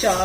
4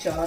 4